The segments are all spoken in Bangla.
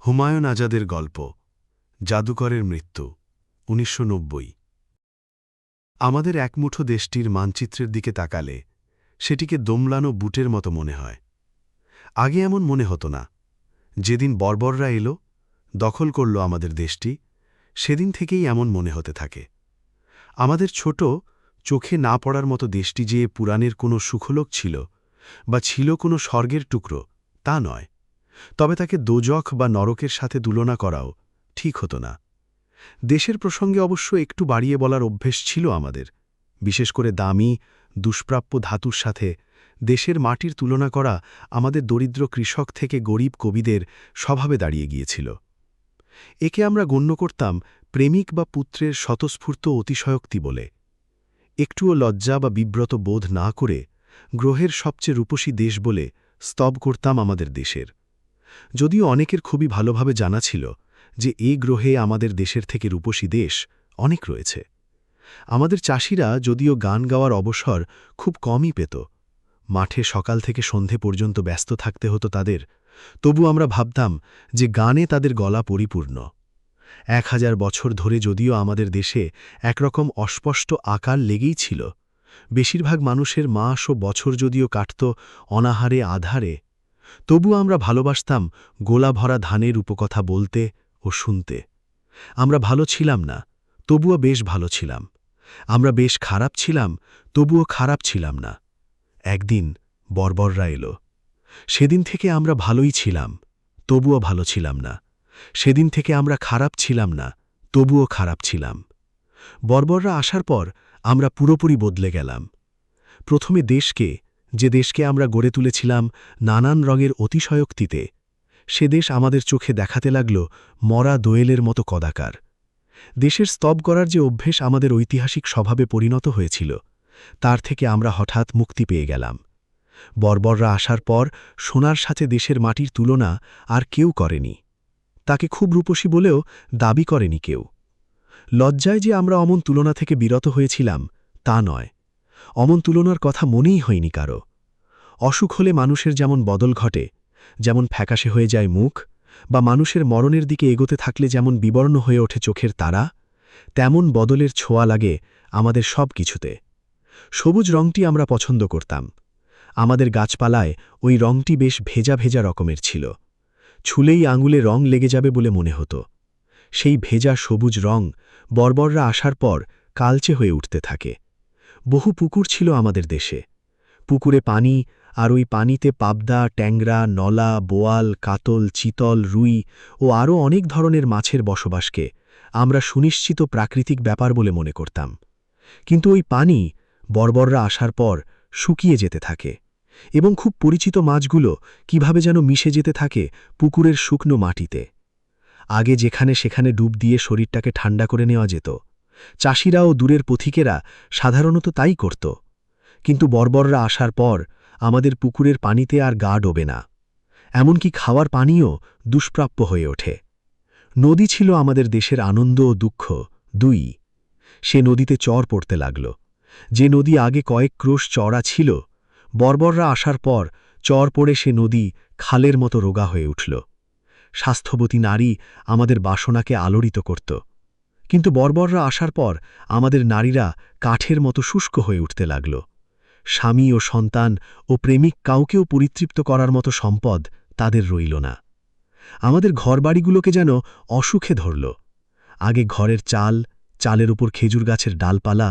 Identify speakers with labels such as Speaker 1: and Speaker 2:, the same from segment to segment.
Speaker 1: হুমায়ুন আজাদের গল্প জাদুকরের মৃত্যু ১৯৯০। আমাদের একমুঠো দেশটির মানচিত্রের দিকে তাকালে সেটিকে দোমলানো বুটের মতো মনে হয়। আগে এমন মনে হতো না। যেদিন বর্বররা এলো, দখল করল আমাদের দেশটি, সেদিন থেকেই এমন মনে হতে থাকে। আমাদের ছোট, চোখে না পড়ার মতো দেশটি যে পুরাণের কোনো সুখলোক ছিল বা ছিল কোনো স্বর্গের টুকরো, তা নয়। তবে তাকে দোজখ বা নরকের সাথে তুলনা করাও ঠিক হতো না। দেশের প্রসঙ্গে অবশ্য একটু বাড়িয়ে বলার অভ্যেস ছিল আমাদের, বিশেষ করে দামি, দুষ্প্রাপ্য ধাতুর সাথে দেশের মাটির তুলনা করা আমাদের দরিদ্র কৃষক থেকে গরিব কবিদের স্বভাবে দাঁড়িয়ে গিয়েছিল। একে আমরা গণ্য করতাম প্রেমিক বা পুত্রের স্বতঃস্ফূর্ত অতিশয়োক্তি বলে। একটুও লজ্জা বা বিব্রত বোধ না করে গ্রহের সবচেয়ে রূপসী দেশ বলে স্তব করতাম আমাদের দেশের। যদিও অনেকের খুবই ভালোভাবে জানা ছিল যে এই গ্রহে আমাদের দেশের থেকে রূপসী দেশ অনেক রয়েছে। আমাদের চাষিরা যদিও গান গাওয়ার অবসর খুব কমই পেত, মাঠে সকাল থেকে সন্ধে পর্যন্ত ব্যস্ত থাকতে হতো তাদের, তবু আমরা ভাবতাম যে গানে তাদের গলা পরিপূর্ণ। ১০০০ বছর ধরে যদিও আমাদের দেশে একরকম অস্পষ্ট আকাল লেগেই ছিল, বেশিরভাগ মানুষের মাস ও বছর যদিও কাটত অনাহারে আধারে, তবু আমরা ভালোবাসতাম গোলা ভরা ধানের উপকথা বলতে ও শুনতে। আমরা ভালো ছিলাম না, তবুও বেশ ভালো ছিলাম। আমরা বেশ খারাপ ছিলাম, তবুও খারাপ ছিলাম না। একদিন বর্বররা এলো। সেদিন থেকে আমরা ভালোই ছিলাম, তবুও ভালো ছিলাম না। সেদিন থেকে আমরা খারাপ ছিলাম না, তবুও খারাপ ছিলাম। বর্বররা আসার পর আমরা পুরোপুরি বদলে গেলাম। প্রথমে যে দেশকে আমরা গড়ে তুলেছিলাম নানান রঙের অতিশয়োক্তিতে, সে দেশ আমাদের চোখে দেখাতে লাগল মরা দোয়েলের মতো কদাকার। দেশের স্তব করার যে অভ্যেস আমাদের ঐতিহাসিক স্বভাবে পরিণত হয়েছিল, তার থেকে আমরা হঠাৎ মুক্তি পেয়ে গেলাম। বর্বররা আসার পর সোনার সাথে দেশের মাটির তুলনা আর কেউ করেনি। তাকে খুব রূপসী বলেও দাবি করেনি কেউ। লজ্জায় যে আমরা অমন তুলনা থেকে বিরত হয়েছিলাম, তা নয়। অমন তুলনার কথা মনেই হয়নি কারো। অসুখ হলে মানুষের যেমন বদল ঘটে, যেমন ফ্যাকাশে হয়ে যায় মুখ, বা মানুষের মরণের দিকে এগোতে থাকলে যেমন বিবর্ণ হয়ে ওঠে চোখের তারা, তেমন বদলের ছোঁয়া লাগে আমাদের সব কিছুতে। সবুজ রংটি আমরা পছন্দ করতাম। আমাদের গাছপালায় ওই রংটি বেশ ভেজা ভেজা রকমের ছিল। ছুলেই আঙুলে রং লেগে যাবে বলে মনে হতো। সেই ভেজা সবুজ রং বর্বররা আসার পর কালচে হয়ে উঠতে থাকে। বহু পুকুর ছিল আমাদের দেশে। পুকুরে পানি, আর ওই পানিতে পাবদা, ট্যাংরা, নলা, বোয়াল, কাতল, চিতল, রুই ও আরও অনেক ধরনের মাছের বসবাসকে আমরা সুনিশ্চিত প্রাকৃতিক ব্যাপার বলে মনে করতাম। কিন্তু ওই পানি বর্বররা আসার পর শুকিয়ে যেতে থাকে, এবং খুব পরিচিত মাছগুলো কিভাবে যেন মিশে যেতে থাকে পুকুরের শুকনো মাটিতে। আগে যেখানে সেখানে ডুব দিয়ে শরীরটাকে ঠান্ডা করে নেওয়া যেত। চাষিরা ও দূরের পথিকেরা সাধারণত তাই করত। কিন্তু বর্বররা আসার পর আমাদের পুকুরের পানিতে আর গা ডোবে না। এমনকি খাওয়ার পানিও দুষ্প্রাপ্য হয়ে ওঠে। নদী ছিল আমাদের দেশের আনন্দ ও দুঃখ দুই। সে নদীতে চর পড়তে লাগল। যে নদী আগে কয়েক ক্রোশ চড়া ছিল, বর্বররা আসার পর চর পড়ে সে নদী খালের মতো রোগা হয়ে উঠল। স্বাস্থ্যবতী নারী আমাদের বাসনাকে আলোড়িত করত। কিন্তু বর্বররা আসার পর আমাদের নারীরা কাঠের মতো শুষ্ক হয়ে উঠতে লাগল। স্বামী ও সন্তান ও প্রেমিক কাউকেও পরিতৃপ্ত করার মতো সম্পদ তাদের রইল না। আমাদের ঘরবাড়িগুলোকে যেন অসুখে ধরল। আগে ঘরের চালের উপর খেজুর গাছের ডালপালা,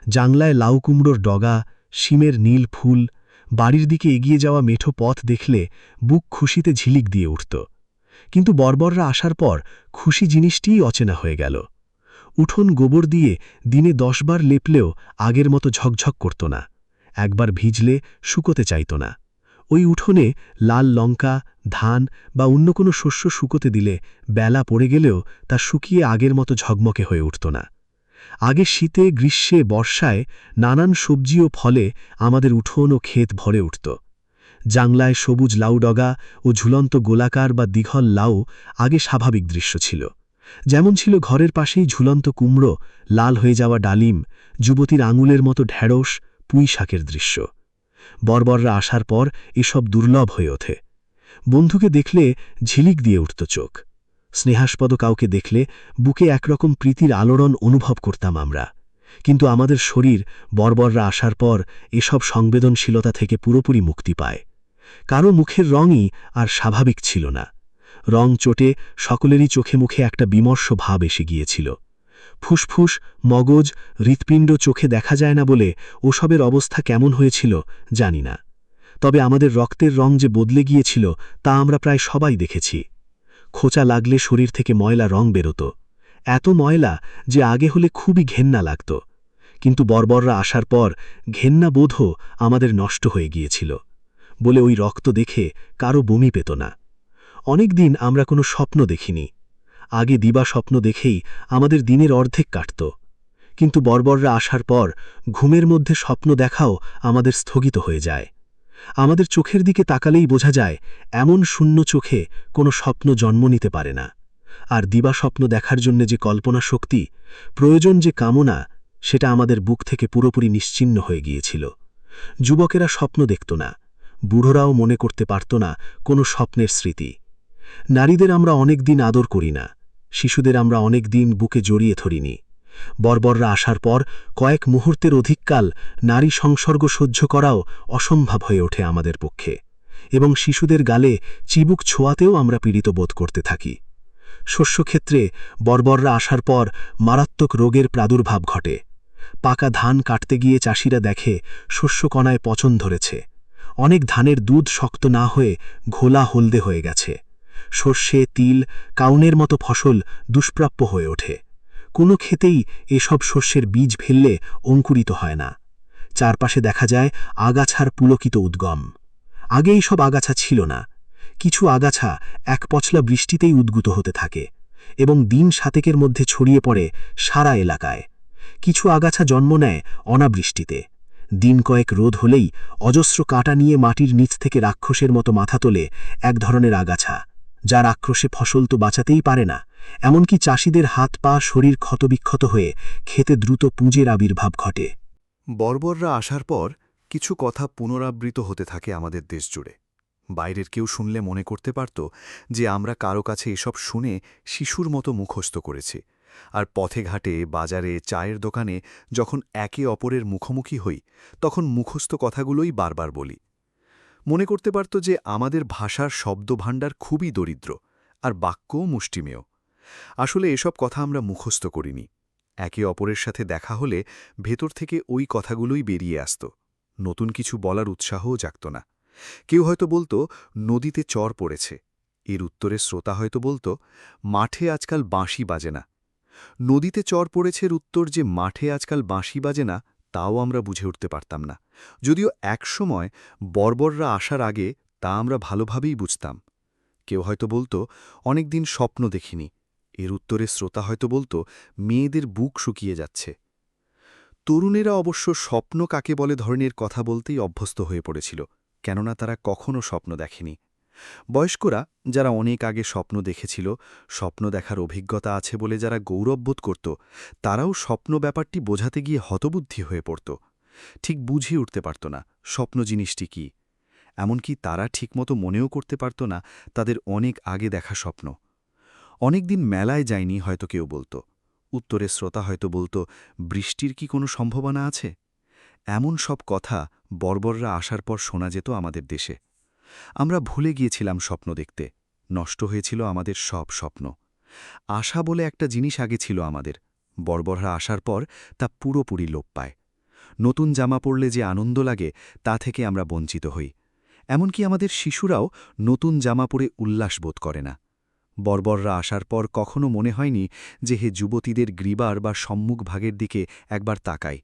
Speaker 1: জাংলায় লাউ কুমড়োর ডগা, শিমের নীল ফুল, বাড়ির দিকে এগিয়ে যাওয়া মেঠো পথ দেখলে বুক খুশিতে ঝিলিক দিয়ে উঠত। কিন্তু বর্বররা আসার পর খুশি জিনিসটিই অচেনা হয়ে গেল। উঠোন গোবর দিয়ে দিনে 10 বার লেপলেও আগের মতো ঝকঝক করত না। একবার ভিজলে শুকোতে চাইত না। ওই উঠোনে লাল লঙ্কা, ধান বা অন্য কোনো শস্য শুকোতে দিলে বেলা পড়ে গেলেও তা শুকিয়ে আগের মতো ঝকমকে হয়ে উঠত না। আগে শীতে, গ্রীষ্মে, বর্ষায় নানান সবজি ও ফলে আমাদের উঠোন ও ক্ষেত ভরে উঠত। জাংলায় সবুজ লাউ ডগা ও ঝুলন্ত গোলাকার বা দীঘল লাউ আগে স্বাভাবিক দৃশ্য ছিল। যেমন ছিল ঘরের পাশেই ঝুলন্ত কুমড়ো, লাল হয়ে যাওয়া ডালিম, যুবতীর আঙুলের মতো ঢেঁড়স, পুঁই শাকের দৃশ্য। বর্বররা আসার পর এসব দুর্লভ হয়ে ওঠে। বন্ধুকে দেখলে ঝিলিক দিয়ে উঠত চোখ।
Speaker 2: স্নেহাস্পদ কাউকে দেখলে বুকে একরকম প্রীতির আলোড়ন অনুভব করতাম আমরা। কিন্তু আমাদের শরীর বর্বররা আসার পর এসব সংবেদনশীলতা থেকে পুরোপুরি মুক্তি পায়। কারো মুখের রঙই আর স্বাভাবিক ছিল না। রং চটে সকলেরই চোখে মুখে একটা বিমর্ষ ভাব এসে গিয়েছিল। ফুসফুস, মগজ, হৃৎপিণ্ড চোখে দেখা যায় না বলে ওসবের অবস্থা কেমন হয়েছিল জানি না। তবে আমাদের রক্তের রং যে বদলে গিয়েছিল তা আমরা প্রায় সবাই দেখেছি। খোঁচা লাগলে শরীর থেকে ময়লা রং বেরোত, এত ময়লা যে আগে হলে খুবই ঘেন্না লাগত। কিন্তু বর্বররা আসার পর ঘেন্না বোধও আমাদের নষ্ট হয়ে গিয়েছিল বলে ওই রক্ত দেখে কারো বমি পেত না। অনেক দিন আমরা কোনো স্বপ্ন দেখিনি। আগে দিবা স্বপ্ন দেখেই আমাদের দিনের অর্ধেক কাটত, কিন্তু বর্বররা আসার পর ঘুমের মধ্যে স্বপ্ন দেখাও আমাদের স্থগিত হয়ে যায়। আমাদের চোখের দিকে তাকালেই বোঝা যায় এমন শূন্য চোখে কোনো স্বপ্ন জন্ম নিতে পারে না। আর দিবা স্বপ্ন দেখার জন্য যে কল্পনা শক্তি প্রয়োজন, যে কামনা, সেটা আমাদের বুক থেকে পুরোপুরি নিশ্চিহ্ন হয়ে গিয়েছিল। যুবকেরা স্বপ্ন দেখত না, বুড়োরাও মনে করতে পারত না কোনো স্বপ্নের স্মৃতি। নারীদের আমরা অনেক দিন আদর করি না, শিশুদের আমরা অনেক দিন বুকে জড়িয়ে ধরিনি। বর্বররা আসার পর কয়েক মুহূর্তের অধিককাল নারী সংসর্গ সহ্য করাও অসম্ভব হয়ে ওঠে আমাদের পক্ষে, এবং শিশুদের গালে চিবুক ছোঁয়াতেও আমরা পীড়িত বোধ করতে থাকি। শস্যক্ষেত্রে বর্বররা আসার পর মারাত্মক রোগের প্রাদুর্ভাব ঘটে। পাকা ধান কাটতে গিয়ে চাষিরা দেখে শস্যকণায় পচন ধরেছে। অনেক ধানের দুধ শক্ত না হয়ে ঘোলা হলদে হয়ে গেছে। সর্ষে, তিল, কাউনের মতো ফসল দুষ্প্রাপ্য হয়ে ওঠে। কোনো ক্ষেতেই এসব শস্যের বীজ ফেললে অঙ্কুরিত হয় না। চারপাশে দেখা যায় আগাছার পুলকিত উদ্গম। আগে এইসব আগাছা ছিল না। কিছু আগাছা এক পছলা বৃষ্টিতেই উদ্গুত হতে থাকে এবং দিন 7 মধ্যে ছড়িয়ে পড়ে সারা এলাকায়। কিছু আগাছা জন্ম নেয় অনাবৃষ্টিতে। দিন কয়েক রোদ হলেই অজস্র কাঁটা নিয়ে মাটির নিচ থেকে রাক্ষসের মতো মাথা তোলে এক ধরনের আগাছা, যার আক্রোশে ফসল তো বাঁচাতেই পারে না, এমনকি চাষিদের হাত পা শরীর ক্ষতবিক্ষত হয়ে খেতে দ্রুত পুঁজের আবির্ভাব ঘটে।
Speaker 3: বর্বররা আসার পর কিছু কথা পুনরাবৃত হতে থাকে আমাদের দেশ জুড়ে। বাইরের কেউ শুনলে মনে করতে পারত যে আমরা কারো কাছে এসব শুনে শিশুর মতো মুখস্থ করেছি, আর পথে ঘাটে, বাজারে, চায়ের দোকানে যখন একে অপরের মুখোমুখি হই তখন মুখস্থ কথাগুলোই বারবার বলি। মনে করতে পারত যে আমাদের ভাষার শব্দভাণ্ডার খুবই দরিদ্র আর বাক্যও মুষ্টিমেয়। আসলে এসব কথা আমরা মুখস্থ করিনি। একে অপরের সাথে দেখা হলে ভেতর থেকে ওই কথাগুলোই বেরিয়ে আসত। নতুন কিছু বলার উৎসাহও জাগত না। কেউ হয়তো বলতো নদীতে চর পড়েছে, এর উত্তরে শ্রোতা হয়তো বলতো মাঠে আজকাল বাঁশি বাজে না। নদীতে চর পড়েছের উত্তর যে মাঠে আজকাল বাঁশি বাজে না তাও আমরা বুঝে উঠতে পারতাম না, যদিও একসময় বর্বররা আসার আগে তা আমরা ভালোভাবেই বুঝতাম। কেউ হয়তো বলতো অনেকদিন স্বপ্ন দেখিনি, এর উত্তরে শ্রোতা হয়তো বলতো মেয়েদের বুক শুকিয়ে যাচ্ছে। তরুণেরা অবশ্য স্বপ্ন কাকে বলে ধরনের কথা বলতেই অভ্যস্ত হয়ে পড়েছিল, কেননা তারা কখনও স্বপ্ন দেখেনি। বয়স্করা, যারা অনেক আগে স্বপ্ন দেখেছিল, স্বপ্ন দেখার অভিজ্ঞতা আছে বলে যারা গৌরববোধ করত, তারাও স্বপ্ন ব্যাপারটি বোঝাতে গিয়ে হতবুদ্ধি হয়ে পড়ত। ঠিক বুঝিয়ে উঠতে পারত না স্বপ্ন জিনিসটি কি। এমনকি তারা ঠিকমতো মনেও করতে পারত না তাদের অনেক আগে দেখা স্বপ্ন। অনেকদিন মেলায় যায়নি হয়তো কেউ বলতো, উত্তরে শ্রোতা হয়তো বলতো বৃষ্টির কি কোনো সম্ভাবনা আছে। এমন সব কথা বর্বররা আসার পর শোনা যেত আমাদের দেশে। আমরা ভুলে গিয়েছিলাম স্বপ্ন দেখতে, নষ্ট হয়েছিল আমাদের সব স্বপ্ন। আশা বলে একটা জিনিস আগে ছিল আমাদের, বর্বররা আসার পর তা পুরোপুরি লোপ পায়। নতুন জামা পরলে যে আনন্দ লাগে তা থেকে আমরা বঞ্চিত হই। এমনকি আমাদের শিশুরাও নতুন জামা পরে উল্লাস বোধ করে না। বর্বররা আসার পর কখনো মনে হয়নি যে হে যুবতীদের গ্রীবার বা সম্মুখভাগের দিকে একবার তাকাই।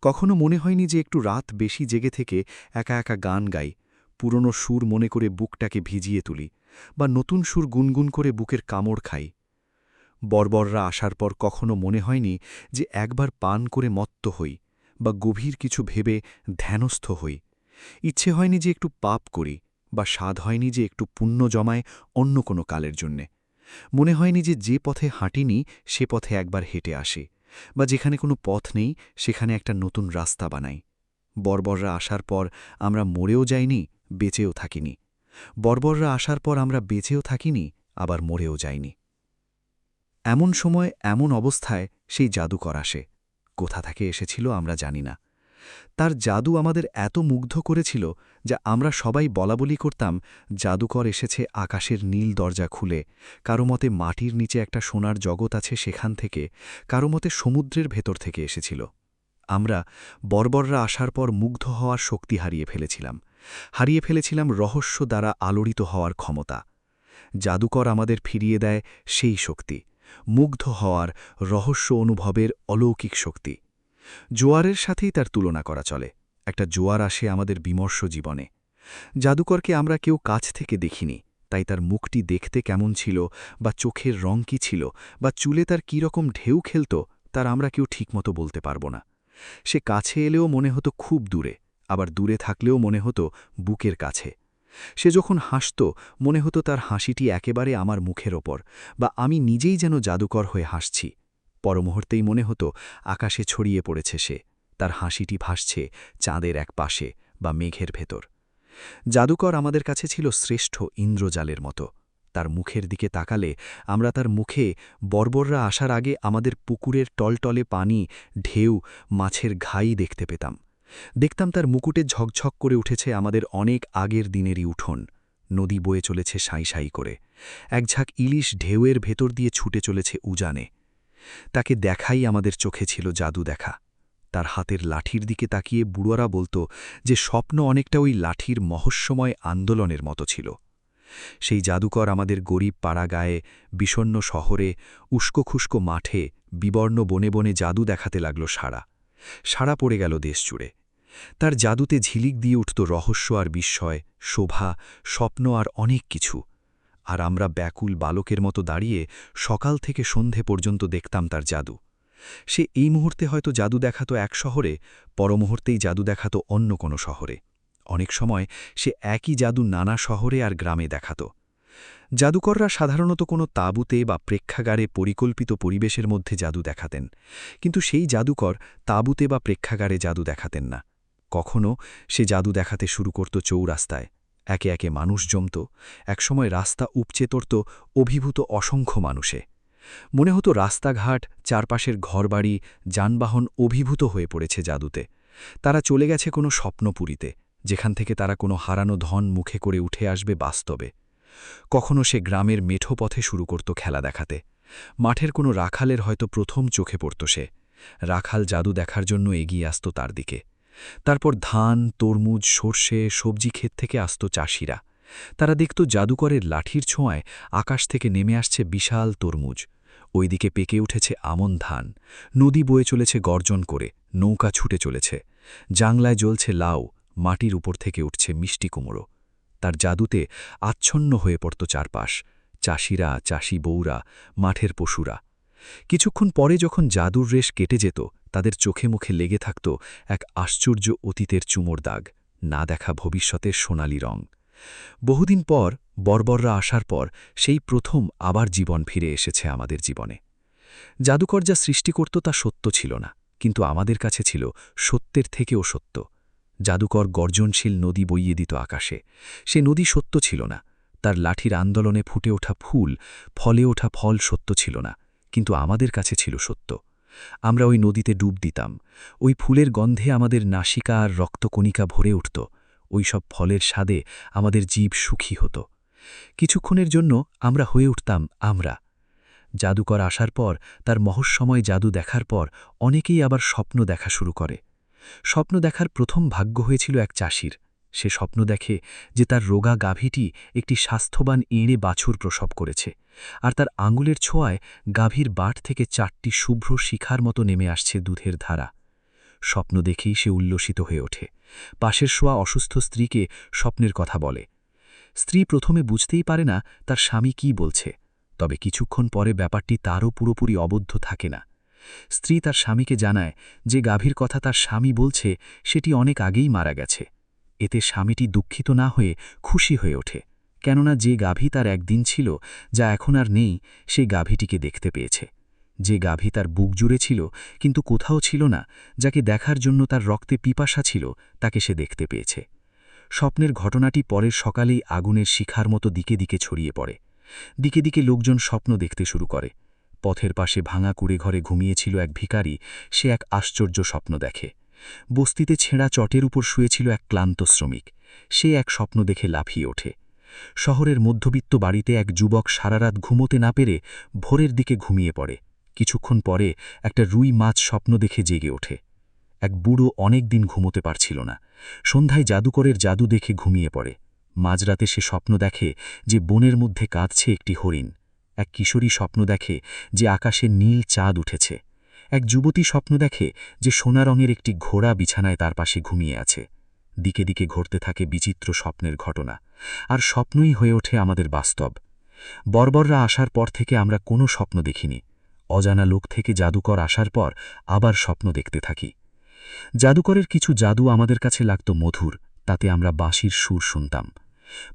Speaker 3: কখনো মনে হয়নি যে একটু রাত বেশি জেগে থেকে একা একা গান গাই, পুরনো সুর মনে করে বুকটাকে ভিজিয়ে তুলি, বা নতুন সুর গুনগুন করে বুকের কামড় খাই। বর্বররা আসার পর কখনো মনে হয়নি যে একবার পান করে মত্ত হই বা গভীর কিছু ভেবে ধ্যানস্থ হই। ইচ্ছে হয়নি যে একটু পাপ করি, বা স্বাদ হয়নি যে একটু পুণ্য জমায় অন্য কোনো কালের জন্যে। মনে হয়নি যে পথে হাঁটিনি সে পথে একবার হেঁটে আসি, বা যেখানে কোনো পথ নেই সেখানে একটা নতুন রাস্তা বানাই। বর্বররা আসার পর আমরা মরেও যাইনি, বেঁচেও থাকিনি। বর্বররা আসার পর আমরা বেঁচেও থাকিনি, আবার মরেও যাইনি। এমন সময় এমন অবস্থায় সেই জাদুকর আসে। কোথা থেকে এসেছিল আমরা জানি না। তার জাদু আমাদের এত মুগ্ধ করেছিল যা আমরা সবাই বলাবলি করতাম, জাদুকর এসেছে আকাশের নীল দরজা খুলে, কারো মতে মাটির নিচে একটা সোনার জগৎ আছে সেখান থেকে, কারো মতে সমুদ্রের ভেতর থেকে এসেছিল। আমরা বর্বররা আসার পর মুগ্ধ হওয়ার শক্তি হারিয়ে ফেলেছিলাম রহস্য দ্বারা আলোড়িত হওয়ার ক্ষমতা। জাদুকর আমাদের ফিরিয়ে দেয় সেই শক্তি, মুগ্ধ হওয়ার, রহস্য অনুভবের অলৌকিক শক্তি। জোয়ারের সাথেই তার তুলনা করা চলে। একটা জোয়ার আসে আমাদের বিমর্ষ জীবনে। জাদুকরকে আমরা কেউ কাছ থেকে দেখিনি, তাই তার মুখটি দেখতে কেমন ছিল, বা চোখের রং কী ছিল, বা চুলে তার কী রকম ঢেউ খেলত, তার আমরা কেউ ঠিকমতো বলতে পারব না। সে কাছে এলেও মনে হতো খুব দূরে, আবার দূরে থাকলেও মনে হতো বুকের কাছে। সে যখন হাসত মনে হতো তার হাসিটি একেবারে আমার মুখের ওপর, বা আমি নিজেই যেন জাদুকর হয়ে হাসছি। পরমুহূর্তেই মনে হতো আকাশে ছড়িয়ে পড়েছে সে, তার হাসিটি ভাসছে চাঁদের এক পাশে বা মেঘের ভেতর। জাদুকর আমাদের কাছে ছিল শ্রেষ্ঠ ইন্দ্রজালের মতো। তার মুখের দিকে তাকালে আমরা তার মুখে বর্বররা আসার আগে আমাদের পুকুরের টলটলে পানি, ঢেউ, মাছের ঘাই দেখতে পেতাম। দেখতাম তার মুকুটে ঝকঝক করে উঠেছে আমাদের অনেক আগের দিনেরই উঠোন। নদী বয়ে চলেছে সাঁই সাঁই করে, এক ঝাঁক ইলিশ ঢেউয়ের ভেতর দিয়ে ছুটে চলেছে উজানে। তাকে দেখাই আমাদের চোখে ছিল জাদু দেখা। তার হাতের লাঠির দিকে তাকিয়ে বুড়োরা বলতো যে স্বপ্ন অনেকটা ওই লাঠির মহস্যময় আন্দোলনের মতো ছিল। সেই জাদুকর আমাদের গরিব পাড়া গায়ে, বিষণ্ণ শহরে, উস্কোখুস্কো মাঠে, বিবর্ণ বনে বনে জাদু দেখাতে লাগল সাড়া পড়ে গেল দেশ জুড়ে। তার জাদুতে ঝিলিক দিয়ে উঠত রহস্য আর বিস্ময়, শোভা, স্বপ্ন আর অনেক কিছু। আর আমরা ব্যাকুল বালকের মতো দাঁড়িয়ে সকাল থেকে সন্ধে পর্যন্ত দেখতাম তার জাদু। সে এই মুহূর্তে হয়তো জাদু দেখাতো এক শহরে, পরমুহূর্তেই জাদু দেখাতো অন্য কোনো শহরে। অনেক সময় সে একই জাদু নানা শহরে আর গ্রামে দেখাত। জাদুকররা সাধারণত কোনো তাঁবুতে বা প্রেক্ষাগারে পরিকল্পিত পরিবেশের মধ্যে জাদু দেখাতেন, কিন্তু সেই জাদুকর তাঁবুতে বা প্রেক্ষাগারে জাদু দেখাতেন না। কখনো সে জাদু দেখাতে শুরু করত চৌরাস্তায়। একে একে মানুষ জমত, একসময় রাস্তা উপচে পড়ত অভিভূত অসংখ্য মানুষে। মনে হতো রাস্তাঘাট, চারপাশের ঘরবাড়ি, যানবাহন অভিভূত হয়ে পড়েছে জাদুতে। তারা চলে গেছে কোনো স্বপ্নপুরীতে, যেখান থেকে তারা কোনো হারানো ধন মুখে করে উঠে আসবে বাস্তবে। কখনো সে গ্রামের মেঠো পথে শুরু করত খেলা দেখাতে। মাঠের কোনো রাখালের হয়তো প্রথম চোখে পড়ত সে। রাখাল জাদু দেখার জন্য এগিয়ে আসত তার দিকে। তারপর ধান, তরমুজ, সর্ষে, সবজি ক্ষেত থেকে আসত চাষিরা। তারা দেখত জাদুকরের লাঠির ছোঁয়ায় আকাশ থেকে নেমে আসছে বিশাল তরমুজ। ওইদিকে পেকে উঠেছে আমন ধান, নদী বয়ে চলেছে গর্জন করে, নৌকা ছুটে চলেছে, জাংলায় জ্বলছে লাউ, মাটির উপর থেকে উঠছে মিষ্টি কুমড়ো। তার জাদুতে আচ্ছন্ন হয়ে পড়ত চারপাশ, চাষিরা, চাষি বউরা, মাঠের পশুরা। কিছুক্ষণ পরে যখন জাদুর রেশ কেটে যেত, তাদের চোখে মুখে লেগে থাকত এক আশ্চর্য অতীতের চুমোর দাগ, না দেখা ভবিষ্যতের সোনালি রং। বহুদিন পর, বর্বররা আসার পর সেই প্রথম আবার জীবন ফিরে এসেছে আমাদের জীবনে। জাদুকর যা সৃষ্টি করত তা সত্য ছিল না, কিন্তু আমাদের কাছে ছিল সত্যের থেকেও সত্য। জাদুকর গর্জনশীল নদী বইয়ে দিত আকাশে। সে নদী সত্য ছিল না, তার লাঠির আন্দোলনে ফুটে ওঠা ফুল, ফলে ওঠা ফল সত্য ছিল না, কিন্তু আমাদের কাছে ছিল সত্য। আমরা ওই নদীতে ডুব দিতাম, ওই ফুলের গন্ধে আমাদের নাসিকা আর রক্তকণিকা ভরে উঠত, ওই সব ফলের স্বাদে আমাদের জীব সুখী হতো। কিছুক্ষণের জন্য আমরা হয়ে উঠতাম আমরা। জাদুকর আসার পর, তার মহস্যময় জাদু দেখার পর অনেকেই আবার স্বপ্ন দেখা শুরু করে। স্বপ্ন দেখার প্রথম ভাগ্য হয়েছিল এক চাষির। সে স্বপ্ন দেখে যে তার রোগা গাভীটি একটি স্বাস্থ্যবান এঁড়ে বাছুর প্রসব করেছে, আর তার আঙুলের ছোঁয়ায় গাভীর বাট থেকে 4টি শুভ্র শিখার মতো নেমে আসছে দুধের ধারা। স্বপ্ন দেখেই সে উল্লসিত হয়ে ওঠে। পাশের শোয়া অসুস্থ স্ত্রীকে স্বপ্নের কথা বলে। স্ত্রী প্রথমে বুঝতেই পারে না তার স্বামী কী বলছে, তবে কিছুক্ষণ পরে ব্যাপারটি তারও পুরোপুরি অবদ্ধ থাকে না। স্ত্রী তার স্বামীকে জানায় যে গাভীর কথা তার স্বামী বলছে সেটি অনেক আগেই মারা গেছে। এতে স্বামীটি দুঃখিত না হয়ে খুশি হয়ে ওঠে, কেননা যে গাভী তার একদিন ছিল, যা এখন আর নেই, সেই গাভীটিকে দেখতে পেয়েছে। যে গাভী তার বুক জুড়ে ছিল কিন্তু কোথাও ছিল না, যাকে দেখার জন্য তার রক্তে পিপাসা ছিল, তাকে সে দেখতে পেয়েছে। স্বপ্নের ঘটনাটি পরের সকালেই আগুনের শিখার মতো দিকে দিকে ছড়িয়ে পড়ে। দিকে দিকে লোকজন স্বপ্ন দেখতে শুরু করে।
Speaker 4: পথের পাশে ভাঙা কুড়েঘরে ঘুমিয়েছিল এক ভিখারি, সে এক আশ্চর্য স্বপ্ন দেখে। বস্তিতে ছেঁড়া চটের উপর শুয়েছিল এক ক্লান্ত শ্রমিক, সে এক স্বপ্ন দেখে লাফিয়ে ওঠে। শহরের মধ্যবিত্ত বাড়িতে এক যুবক সারারাত ঘুমোতে না পেরে ভোরের দিকে ঘুমিয়ে পড়ে। কিছুক্ষণ পরে একটা রুই মাছ স্বপ্ন দেখে জেগে ওঠে। এক বুড়ো অনেক দিন ঘুমোতে পারছিল না, সন্ধ্যায় জাদুকরের জাদু দেখে ঘুমিয়ে পড়ে। মাঝরাতে সে স্বপ্ন দেখে যে বনের মধ্যে কাঁদছে একটি হরিণ। এক কিশোরী স্বপ্ন দেখে যে আকাশে নীল চাঁদ উঠেছে। এক যুবতী স্বপ্ন দেখে যে সোনা রঙের একটি ঘোড়া বিছানায় তার পাশে ঘুমিয়ে আছে। দিকে দিকে ঘটতে থাকে বিচিত্র স্বপ্নের ঘটনা, আর স্বপ্নই হয়ে ওঠে আমাদের বাস্তব। বর্বররা আসার পর থেকে আমরা কোনো স্বপ্ন দেখিনি। অজানা লোক থেকে জাদুকর আসার পর আবার স্বপ্ন দেখতে থাকি। জাদুকরের কিছু জাদু আমাদের কাছে লাগত মধুর, তাতে আমরা বাঁশির সুর শুনতাম।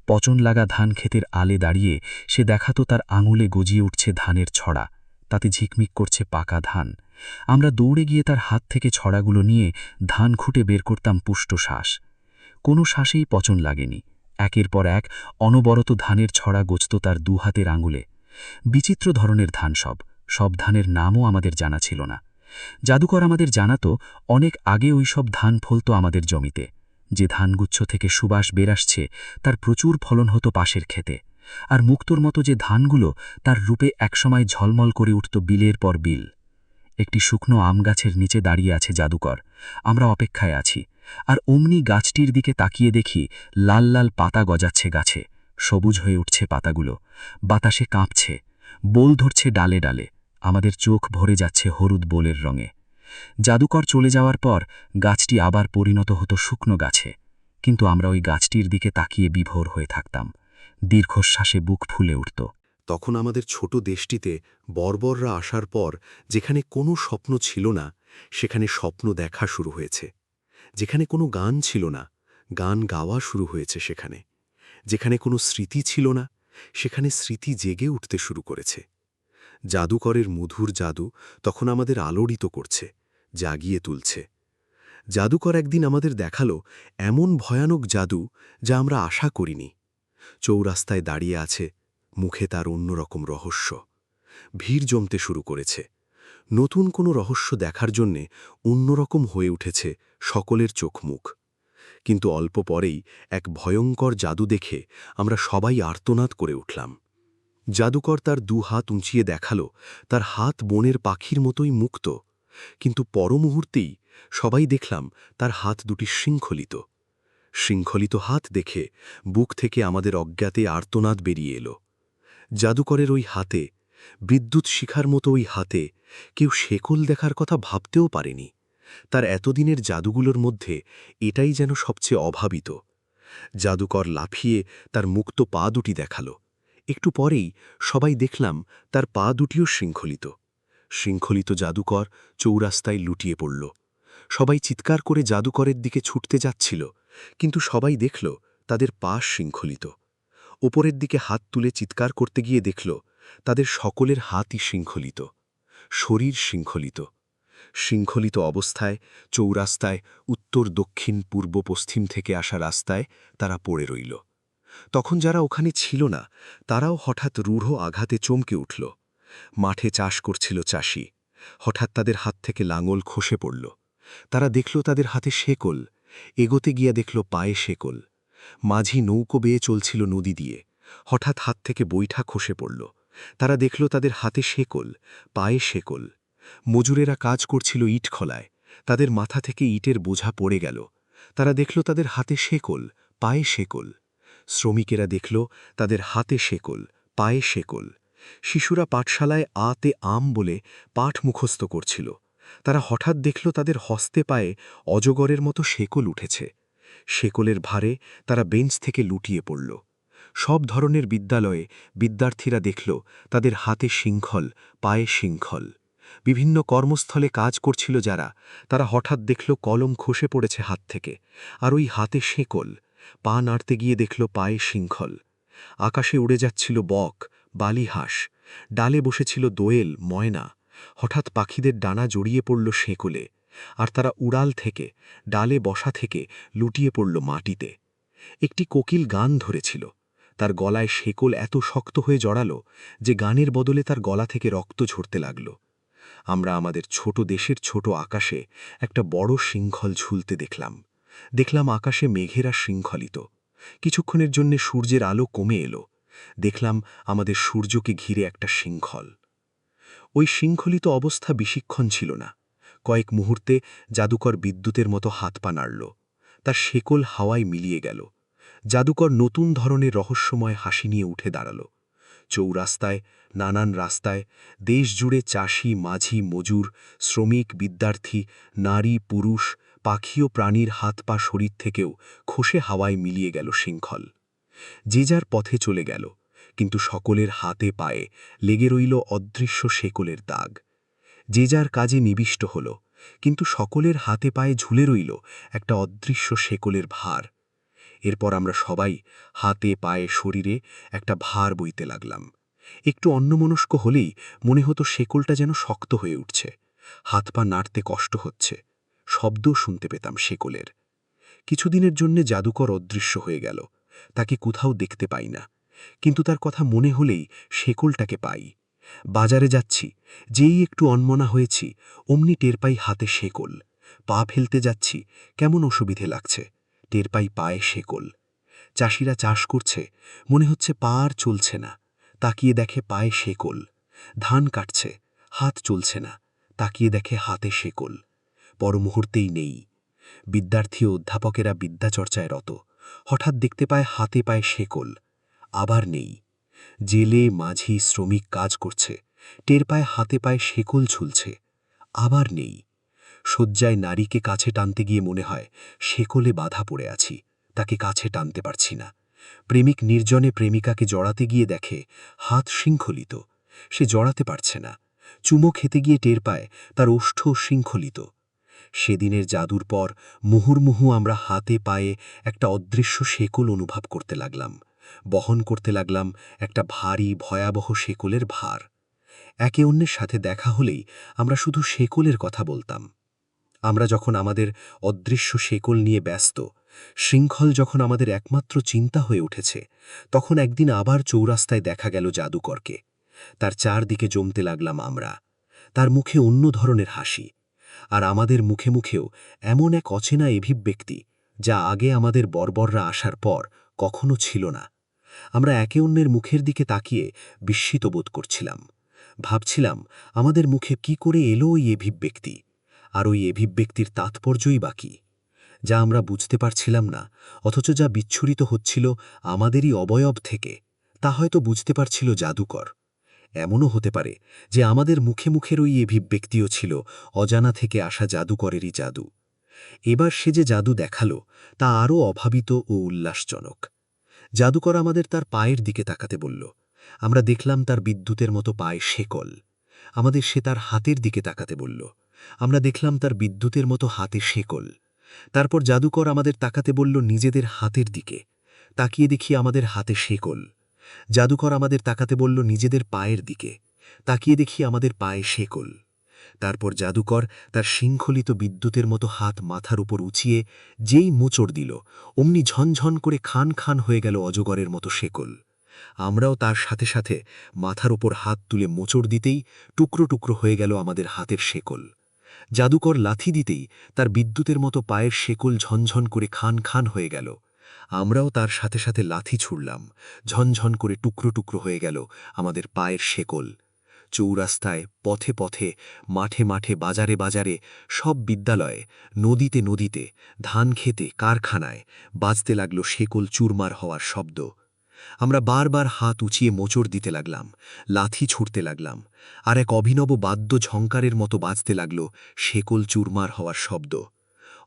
Speaker 4: পচন লাগা ধান ক্ষেতের আলে দাঁড়িয়ে সে দেখাতো তার আঙুলে গজিয়ে উঠছে ধানের ছড়া, তাতে ঝিকমিক করছে পাকা ধান। আমরা দৌড়ে গিয়ে তার হাত থেকে ছড়াগুলো নিয়ে ধান খুঁটে বের করতাম পুষ্ট শ্বাস। কোনো শ্বাসেই পচন লাগেনি। একের পর এক অনবরত ধানের ছড়া গজত তার দুহাতের আঙুলে। বিচিত্র ধরনের ধান, সব ধানের নামও আমাদের জানা ছিল না। জাদুকর আমাদের জানাতো অনেক আগে ওই সব ধান ফলত আমাদের জমিতে। যে ধানগুচ্ছ থেকে সুবাস বের আসছে তার প্রচুর ফলন হতো পাশের ক্ষেতে। আর মুক্তোর মতো যে ধানগুলো, তার রূপে একসময় ঝলমল করে উঠত বিলের পর বিল। একটি শুকনো আম গাছের নিচে দাঁড়িয়ে আছে জাদুকর। আমরা অপেক্ষায় আছি, আর অমনি গাছটির দিকে তাকিয়ে দেখি লাল লাল পাতা গজাচ্ছে গাছে, সবুজ হয়ে উঠছে পাতাগুলো, বাতাসে কাঁপছে, বোল ধরছে ডালে ডালে। আমাদের চোখ ভরে যাচ্ছে হলুদ বোলের রঙে। জাদুকর চলে যাওয়ার পর গাছটি আবার পরিণত হতো শুকনো গাছে, কিন্তু আমরা ওই গাছটির দিকে তাকিয়ে বিভোর হয়ে থাকতাম। দীর্ঘশ্বাসে বুক ফুলে উঠত।
Speaker 1: তখন আমাদের ছোট দেশটিতে বর্বররা আসার পর যেখানে কোনো স্বপ্ন ছিল না, সেখানে স্বপ্ন দেখা শুরু হয়েছে। যেখানে কোনো গান ছিল না, গান গাওয়া শুরু হয়েছে সেখানে। যেখানে কোনো স্মৃতি ছিল না, সেখানে স্মৃতি জেগে উঠতে শুরু করেছে। জাদুকরের মধুর জাদু তখন আমাদের আলোড়িত করছে, জাগিয়ে তুলছে। জাদুকর একদিন আমাদের দেখালো এমন ভয়ানক জাদু যা আমরা আশা করিনি। চৌরাস্তায় দাঁড়িয়ে আছে, মুখে তার অন্যরকম রহস্য। ভিড় জমতে শুরু করেছে। নতুন কোনো রহস্য দেখার জন্যে অন্যরকম হয়ে উঠেছে সকলের চোখ মুখ। কিন্তু অল্প পরেই এক ভয়ঙ্কর জাদু দেখে আমরা সবাই আর্তনাদ করে উঠলাম। জাদুকর তার হাত উঁচিয়ে দেখালো তার হাত বনের পাখির মতোই মুক্ত, কিন্তু পরমুহূর্তেই সবাই দেখলাম তার হাত দুটি শৃঙ্খলিত। শৃঙ্খলিত হাত দেখে বুক থেকে আমাদের অজ্ঞাতে আর্তনাদ বেরিয়ে এলো। জাদুকরের ওই হাতে, বিদ্যুৎ শিখার মতো ওই হাতে কেউ শেকল দেখার কথা ভাবতেও পারেনি। তার এতদিনের জাদুগুলোর মধ্যে এটাই যেন সবচেয়ে অভাবিত। জাদুকর লাফিয়ে তার মুক্ত পা দুটি দেখালো। একটু পরেই সবাই দেখলাম তার পা দুটিও শৃঙ্খলিত। শৃঙ্খলিত জাদুকর চৌরাস্তায় লুটিয়ে পড়ল। সবাই চিৎকার করে জাদুকরের দিকে ছুটতে যাচ্ছিল, কিন্তু সবাই দেখল তাদের পা শৃঙ্খলিত। ওপরের দিকে হাত তুলে চিৎকার করতে গিয়ে দেখল তাদের সকলের হাতই শৃঙ্খলিত, শরীর শৃঙ্খলিত। শৃঙ্খলিত অবস্থায় চৌরাস্তায় উত্তর দক্ষিণ পূর্ব পশ্চিম থেকে আসা রাস্তায় তারা পড়ে রইল। তখন যারা ওখানে ছিল না, তারাও হঠাৎ রূঢ় আঘাতে চমকে উঠল। মাঠে চাষ করছিল চাষি, হঠাৎ তাদের হাত থেকে লাঙল খসে পড়ল। তারা দেখল তাদের হাতে শেকল, এগোতে গিয়া দেখল পায়ে শেকল। মাঝি নৌকো বেয়ে চলছিল নদী দিয়ে, হঠাৎ হাত থেকে বৈঠা খসে পড়ল। তারা দেখল তাদের হাতে শেকল, পায়ে শেকল। মজুরেরা কাজ করছিল ইট খলায়, তাদের মাথা থেকে ইটের বোঝা পড়ে গেল। তারা দেখল তাদের হাতে শেকল, পায়ে শেকল। শ্রমিকেরা দেখল তাদের হাতে শেকল, পায়ে শেকল। শিশুরা পাঠশালায় আতে আম বলে পাঠ মুখস্থ করছিল। তারা হঠাৎ দেখল তাদের হস্তে পায়ে অজগরের মতো শেকল উঠেছে। শেকলের ভারে তারা বেঞ্চ থেকে লুটিয়ে পড়ল। সব ধরনের বিদ্যালয়ে বিদ্যার্থীরা দেখল তাদের হাতে শৃঙ্খল, পায়ে শৃঙ্খল। বিভিন্ন কর্মস্থলে কাজ করছিল যারা, তারা হঠাৎ দেখল কলম খসে পড়েছে হাত থেকে, আর ওই হাতে শেকল। পা নাড়তে গিয়ে দেখল পায়ে শৃঙ্খল। আকাশে উড়ে যাচ্ছিল বক, বালিহাঁস, ডালে বসেছিল দোয়েল, ময়না। হঠাৎ পাখিদের ডানা জড়িয়ে পড়ল শেকলে, আর তারা উড়াল থেকে, ডালে বসা থেকে লুটিয়ে পড়ল মাটিতে। একটি কোকিল গান ধরেছিল,
Speaker 4: তার গলায় শেকল এত শক্ত হয়ে জড়ালো যে গানের বদলে তার গলা থেকে রক্ত ঝরতে লাগল। আমরা আমাদের ছোট দেশের ছোট আকাশে একটা বড় শৃঙ্খল ঝুলতে দেখলাম আকাশে মেঘেরা শৃঙ্খলিত। কিছুক্ষণের জন্য সূর্যের আলো কমে এলো। দেখলাম আমাদের সূর্যকে ঘিরে একটা শৃঙ্খল। ওই শৃঙ্খলিত অবস্থা বেশিক্ষণ ছিল না। কয়েক মুহূর্তে জাদুকর বিদ্যুতের মতো হাত পা নাড়ল। তার শেকল হাওয়ায় মিলিয়ে গেল। জাদুকর নতুন ধরনের রহস্যময় হাসি নিয়ে উঠে দাঁড়াল। চৌরাস্তায়, নানান রাস্তায়, দেশ জুড়ে চাষি, মাঝি, মজুর, শ্রমিক, বিদ্যার্থী, নারী, পুরুষ, পাখি ও প্রাণীর হাত পা শরীর থেকেও খসে হাওয়ায় মিলিয়ে গেল শৃঙ্খল। যে যার পথে চলে গেল, কিন্তু সকলের হাতে পায়ে লেগে রইল অদৃশ্য শেকলের দাগ। যে যার কাজে নিবিষ্ট হল, কিন্তু সকলের হাতে পায়ে ঝুলে রইল একটা অদৃশ্য শেকলের ভার। এরপর আমরা সবাই হাতে পায়ে শরীরে একটা ভার বইতে লাগলাম। একটু অন্যমনস্ক হলেই মনে হতো শেকলটা যেন শক্ত হয়ে উঠছে, হাত পা নাড়তে কষ্ট হচ্ছে, শব্দ শুনতে পেতাম শেকলের। কিছুদিনের জন্য জাদুকর অদৃশ্য হয়ে গেল। তাকে কোথাও দেখতে পাই না, কিন্তু তার কথা মনে হলেই শেকলটাকে পাই। বাজারে যাচ্ছি, যেই একটু অনমনা হয়েছি অমনি টের পাই হাতে শেকল। পা ফেলতে যাচ্ছি, কেমন অসুবিধে লাগছে, টের পাই পায়ে শেকল। চাষিরা চাষ করছে, মনে হচ্ছে পা আর চলছে না, তাকিয়ে দেখে পায়ে শেকল। ধান কাটছে, হাত চলছে না, তাকিয়ে দেখে হাতে শেকল। পর মুহূর্তেই নেই। বিদ্যার্থী ও অধ্যাপকেরা বিদ্যাচর্চায় রত, হঠাৎ দেখতে পায় হাতে পায়ে শেকল। আবার নেই। জেলে, মাঝি, শ্রমিক কাজ করছে, টের পায় হাতে পায়ে শেকল ঝুলছে। আবার নেই। শয্যায় নারীকে কাছে টানতে গিয়ে মনে হয় শেকলে বাধা পড়ে আছি, তাকে কাছে টানতে পারছি না। প্রেমিক নির্জনে প্রেমিকাকে জড়াতে গিয়ে দেখে হাত শৃঙ্খলিত, সে জড়াতে পারছে না। চুমো খেতে গিয়ে টের পায় তার ওষ্ঠ শৃঙ্খলিত। সেদিনের জাদুর পর মুহুর্মুহু আমরা হাতে পায়ে একটা অদৃশ্য শেকল অনুভব করতে লাগলাম, বহন করতে লাগলাম একটা ভারী ভয়াবহ শেকলের ভার। একে অন্যের সাথে দেখা হলেই আমরা শুধু শেকলের কথা বলতাম। আমরা যখন আমাদের অদৃশ্য শেকল নিয়ে ব্যস্ত, শৃঙ্খল যখন আমাদের একমাত্র চিন্তা হয়ে উঠেছে, তখন একদিন আবার চৌরাস্তায় দেখা গেল জাদুকরকে। তার চারদিকে জমতে লাগলাম আমরা। তার মুখে অন্য ধরনের হাসি, আর আমাদের মুখে মুখেও এমন এক অচেনা অভিব্যক্তি যা আগে আমাদের বর্বররা আসার পর কখনো ছিল না। আমরা একে অন্যের মুখের দিকে তাকিয়ে বিস্মিত বোধ করছিলাম। ভাবছিলাম আমাদের মুখে কি করে এলো ওই অভিব্যক্তি, আর ওই অভিব্যক্তির তাৎপর্যই বাকি, যা আমরা বুঝতে পারছিলাম না, অথচ যা বিচ্ছুরিত হচ্ছিল আমাদেরই অবয়ব থেকে, তা হয়তো বুঝতে পারছিল জাদুকর। এমনও হতে পারে যে আমাদের মুখে মুখের ওই অভিব্যক্তিও ছিল অজানা থেকে আসা জাদুকরেরই জাদু। এবার সে যে জাদু দেখালো তা আরও অভাবিত ও উল্লাসজনক। জাদুকর আমাদের তার পায়ের দিকে তাকাতে বলল। আমরা দেখলাম তার বিদ্যুতের মতো পায়ে শেকল। আমাদের সে তার হাতের দিকে তাকাতে বলল। আমরা দেখলাম তার বিদ্যুতের মতো হাতে শেকল। তারপর জাদুকর আমাদের তাকাতে বলল নিজেদের হাতের দিকে। তাকিয়ে দেখি আমাদের হাতে শেকল। জাদুকর আমাদের তাকাতে বলল নিজেদের পায়ের দিকে। তাকিয়ে দেখি আমাদের পায়ে শেকল। তারপর জাদুকর তার শৃঙ্খলিত বিদ্যুতের মতো হাত মাথার উপর উঁচিয়ে যেই মোচড় দিল, অমনি ঝনঝন করে খান খান হয়ে গেল অজগরের মতো শেকল। আমরাও তার সাথে সাথে মাথার উপর হাত তুলে মোচড় দিতেই টুকরো টুকরো হয়ে গেল আমাদের হাতের শেকল। জাদুকর লাথি দিতেই তার বিদ্যুতের মতো পায়ের শেকল ঝনঝন করে খান খান হয়ে গেল। আমরাও তার সাথে সাথে লাথি ছুড়লাম, ঝনঝন করে টুকরো টুকরো হয়ে গেল আমাদের পায়ের শেকল। চৌরাস্তায়, পথে পথে, মাঠে মাঠে, বাজারে বাজারে, সব বিদ্যালয়ে, নদীতে নদীতে, ধান খেতে, কারখানায় বাজতে লাগল শেকল চুরমার হওয়ার শব্দ। আমরা বারবার হাত উঁচিয়ে মোচড় দিতে লাগলাম, লাথি ছুঁড়তে লাগলাম, আর এক অভিনব বাদ্য ঝঙ্কারের মতো বাজতে লাগল শেকল চুরমার হওয়ার শব্দ।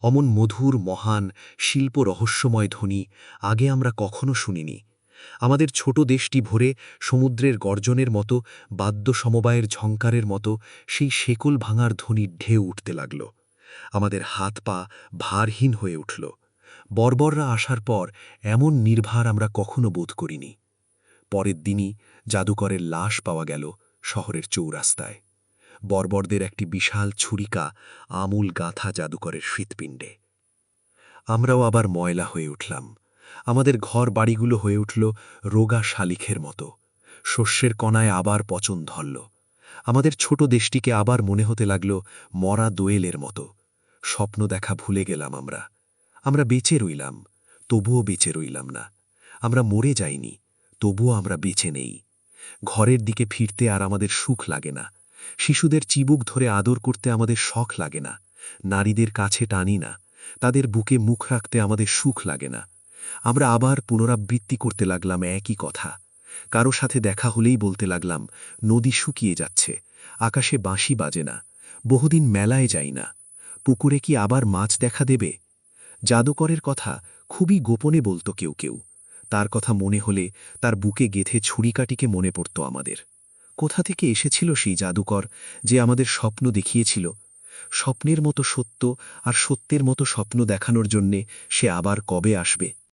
Speaker 4: অমন মধুর, মহান, শিল্প রহস্যময় ধ্বনি আগে আমরা কখনো শুনিনি। আমাদের ছোট দেশটি ভরে সমুদ্রের গর্জনের মতো, বাদ্য সমবায়ের ঝঙ্কারের মতো সেই শেকল ভাঙার ধ্বনির ঢেউ উঠতে লাগল। আমাদের হাত পা ভারহীন হয়ে উঠল। বর্বররা আসার পর এমন নির্ভার আমরা কখনো বোধ করিনি। পরের দিনই জাদুকরের লাশ পাওয়া গেল শহরের চৌরাস্তায়। বর্বরদের একটি বিশাল ছুরিকা আমূল গাঁথা জাদুকরের হৃৎপিণ্ডে। আমরাও আবার ময়লা হয়ে উঠলাম।
Speaker 5: আমাদের ঘর বাড়িগুলো হয়ে উঠল রোগা শালিখের মতো। শস্যের কণায় আবার পচন ধরল। আমাদের ছোট দেশটিকে আবার মনে হতে লাগল মরা দোয়েলের মতো। স্বপ্ন দেখা ভুলে গেলাম আমরা। আমরা বেঁচে রইলাম, তবুও বেঁচে রইলাম না। আমরা মরে যাইনি, তবুও আমরা বেঁচে নেই। ঘরের দিকে ফিরতে আর আমাদের সুখ লাগে না। শিশুদের চিবুক ধরে আদর করতে আমাদের শখ লাগে না। নারীদের কাছে টানি না, তাদের বুকে মুখ রাখতে আমাদের সুখ লাগে না। আমরা আবার পুনরাবৃত্তি করতে লাগলাম একই কথা। কারো সাথে দেখা হলেই বলতে লাগলাম, নদী শুকিয়ে যাচ্ছে, আকাশে বাঁশি বাজে না, বহুদিন মেলায় যাই না, পুকুরে কি আবার মাছ দেখা দেবে? জাদুকরের কথা খুবই গোপনে বলতো কেউ কেউ। তার কথা মনে হলে তার বুকে গেঁথে ছুরিকাটিকে মনে পড়ত আমাদের। কোথা থেকে এসেছিল সেই জাদুকর যে আমাদের স্বপ্ন দেখিয়েছিল? স্বপ্নের মতো সত্য আর সত্যের মতো স্বপ্ন দেখানোর জন্যে সে আবার কবে আসবে?